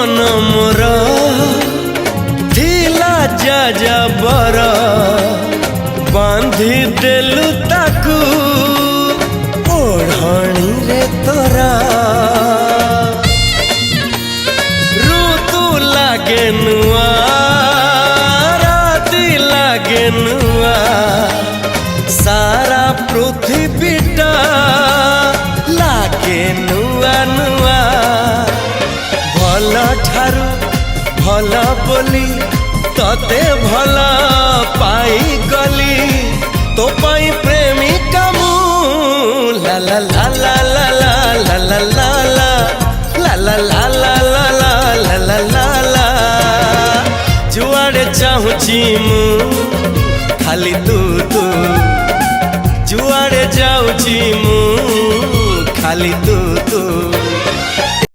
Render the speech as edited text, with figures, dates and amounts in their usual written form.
मन मोर थिला जा बर बांधी देलु ताकू ओढ़णी रे तोरा ऋतु लागे नुआ राति लागे नुआ सारा पृथ्वीटा लागे नुआ नुआ भल ठारू भल बोली तते भल पाई गली तो पाई प्रेमिका मु ला ला ला ला ला ला ला ला ला ला ला ला ला ला ला ला ला ला जुआड़े चाहूची मु खाली तू तू जुआड़े जाऊची मु खाली तू तू।